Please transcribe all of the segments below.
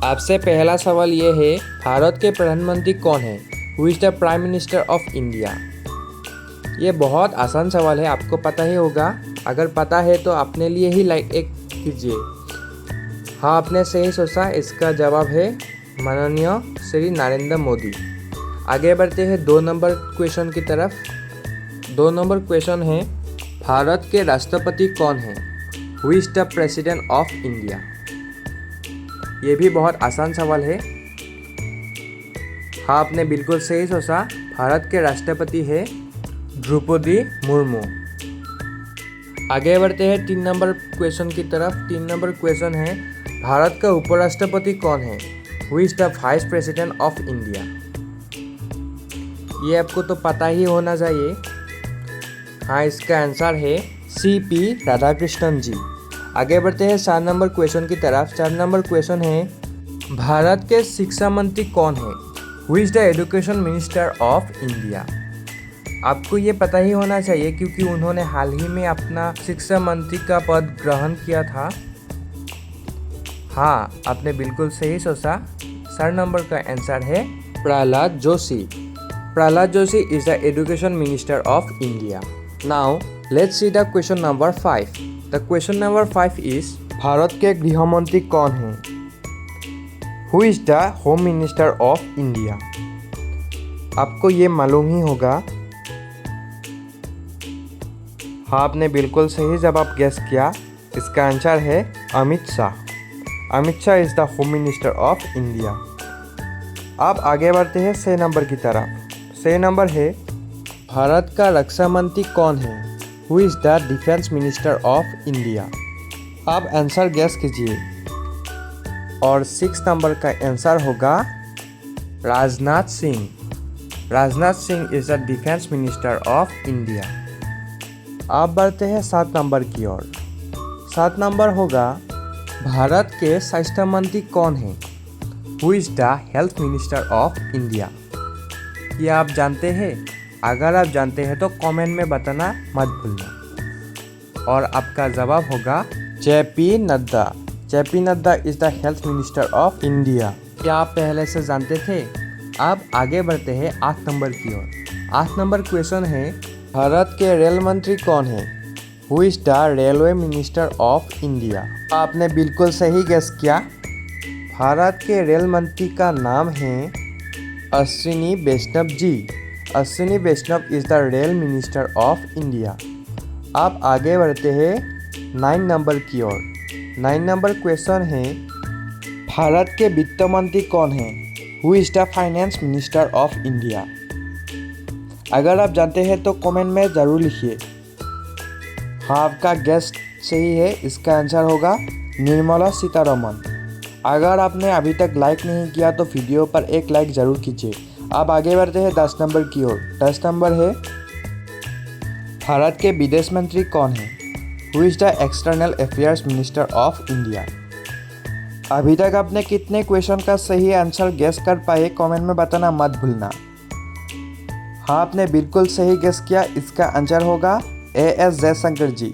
आपसे पहला सवाल ये है, भारत के प्रधानमंत्री कौन है? Who is the prime minister of India? ये बहुत आसान सवाल है, आपको पता ही होगा। अगर पता है तो अपने लिए ही लाइक एक कीजिए। हाँ, आपने सही सोचा, इसका जवाब है माननीय श्री नरेंद्र मोदी। आगे बढ़ते हैं 2 नंबर क्वेश्चन की तरफ। 2 नंबर क्वेश्चन है, भारत के राष्ट्रपति कौन है? Who is the president of India? ये भी बहुत आसान सवाल है। हाँ, आपने बिल्कुल सही सोचा, भारत के राष्ट्रपति है द्रौपदी मुर्मू। आगे बढ़ते हैं 3 नंबर क्वेश्चन की तरफ। 3 नंबर क्वेश्चन है, भारत का उपराष्ट्रपति कौन है? Who is the vice president of India? ये आपको तो पता ही होना चाहिए। हाँ, इसका आंसर है CP राधाकृष्णन जी। आगे बढ़ते हैं 4 नंबर क्वेश्चन की तरफ। 4 नंबर क्वेश्चन है, भारत के शिक्षा मंत्री कौन है? Who is the education minister of India? आपको ये पता ही होना चाहिए क्योंकि उन्होंने हाल ही में अपना शिक्षा मंत्री का पद ग्रहण किया था। हाँ, आपने बिल्कुल सही सोचा। 4 नंबर का आंसर है Prahlad Joshi. Prahlad Joshi is the education minister of India. Now let's see the question number 5। The question number 5 is, Bharat के गृह मंत्री कौन हैं? Who is the home minister of India? आपको ये मालूम ही होगा। हाँ, आपने बिल्कुल सही जवाब गेस किया। इसका आंसर है Amit Shah. Amit Shah is the home minister of India. अब आगे बढ़ते हैं 6 नंबर की तरफ। 6 नंबर है, भारत का रक्षा मंत्री कौन है? Who is the defence minister of India? आप आंसर गेस कीजिए और 6 नंबर का आंसर होगा Rajnath Singh. Rajnath Singh is the defence minister of India. अब बढ़ते हैं 7 नंबर की ओर। 7 नंबर होगा, भारत के स्वास्थ्य मंत्री कौन है? Who is the health minister of India? ये आप जानते हैं? अगर आप जानते हैं तो कमेंट में बताना मत भूलना। और आपका जवाब होगा JP Nadda. JP Nadda is the health minister of India. क्या आप पहले से जानते थे? अब आगे बढ़ते हैं 8 नंबर की ओर। 8 नंबर क्वेश्चन है, भारत के रेल मंत्री कौन है? Who is the railway minister of India? आपने बिल्कुल सही गेस किया। भारत के रेल मंत्री का नाम है Ashwini Vaishnaw ji. Ashwini Vaishnaw is the rail minister of India. आप आगे बढ़ते हैं 9 नंबर की ओर। 9 नंबर क्वेश्चन है, भारत के वित्त मंत्री कौन है? Who is the finance minister of India? अगर आप जानते हैं तो कमेंट में ज़रूर लिखिए। हाँ, आपका गेस सही है। इसका आंसर होगा निर्मला सीतारमण। अगर आपने अभी तक लाइक नहीं किया तो वीडियो पर एक लाइक ज़रूर कीजिए। अब आगे बढ़ते हैं 10 नंबर की ओर। 10 नंबर है, भारत के विदेश मंत्री कौन है? Who is the external affairs minister of India? अभी तक आपने कितने क्वेश्चन का सही आंसर गेस कर पाए, कमेंट में बताना मत भूलना। हाँ, आपने बिल्कुल सही गेस किया। इसका आंसर होगा AS जयशंकर जी।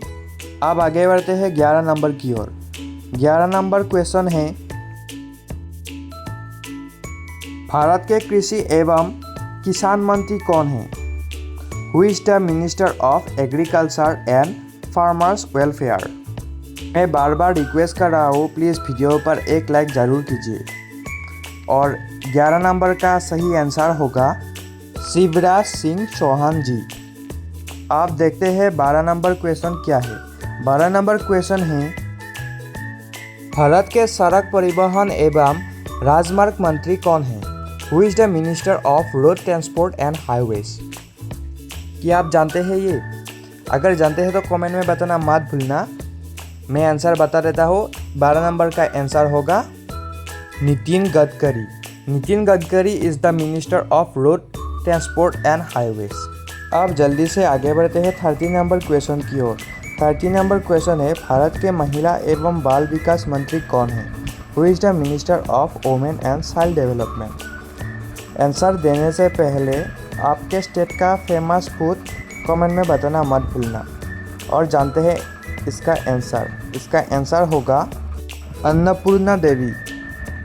अब आगे बढ़ते हैं 11 नंबर की ओर। 11 नंबर क्वेश्चन है, भारत के कृषि एवं किसान मंत्री कौन है? Who is the minister of agriculture and farmers welfare? मैं बार बार रिक्वेस्ट कर रहा हूँ, प्लीज़ वीडियो पर एक लाइक ज़रूर कीजिए। और 11 नंबर का सही आंसर होगा शिवराज सिंह चौहान जी। आप देखते हैं 12 नंबर क्वेश्चन क्या है। 12 नंबर क्वेश्चन है, भारत के सड़क परिवहन एवं राजमार्ग मंत्री कौन है? Who is the minister of road transport and highways? क्या आप जानते हैं ये? अगर जानते हैं तो कमेंट में बताना मत भूलना। मैं आंसर बता देता हूँ। 12 नंबर का आंसर होगा Nitin Gadkari. Nitin Gadkari is the minister of road transport and highways. अब जल्दी से आगे बढ़ते हैं 30 नंबर क्वेश्चन की ओर। 30 नंबर क्वेश्चन है, भारत के महिला एवं बाल विकास मंत्री कौन है? Who is the minister of women and child development? Answer देने से पहले आपके स्टेट का फेमस फूड कमेंट में बताना मत भूलना। और जानते हैं इसका आंसर होगा Annapurna Devi.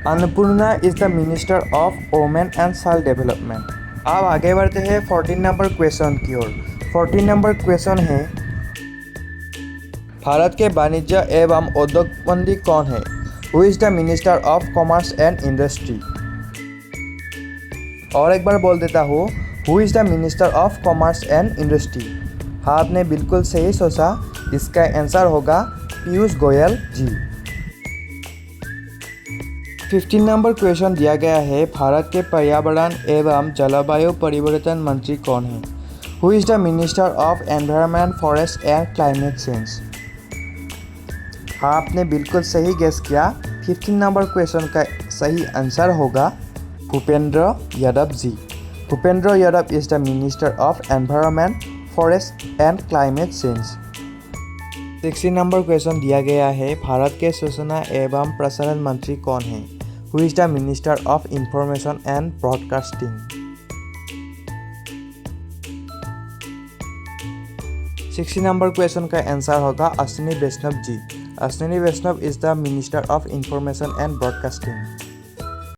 Annapurna is the minister of women and child development. अब आगे बढ़ते हैं 14 नंबर क्वेश्चन की ओर। 14 नंबर क्वेश्चन है, भारत के वाणिज्य एवं उद्योग मंत्री कौन है? Who is the minister of commerce and industry. और एक बार बोल देता हूँ, who is the minister of commerce and industry. हाँ, आपने बिल्कुल सही सोचा, इसका आंसर होगा पीयूष गोयल जी। 15 नंबर क्वेश्चन दिया गया है, भारत के पर्यावरण एवं जलवायु परिवर्तन मंत्री कौन है? Who is the minister of environment, forest and climate change. हाँ, आपने बिल्कुल सही गेस किया। 15 नंबर क्वेश्चन का सही आंसर होगा Bhupender Yadav ji. Bhupender Yadav is the minister of environment, forest and climate change. 16 number question दिया गया है, भारत के सूचना एवं प्रसारण मंत्री कौन है? Who is the minister of information and broadcasting. 60 number question का आंसर होगा Ashwini Vaishnaw ji. Ashwini Vaishnaw is the minister of information and broadcasting.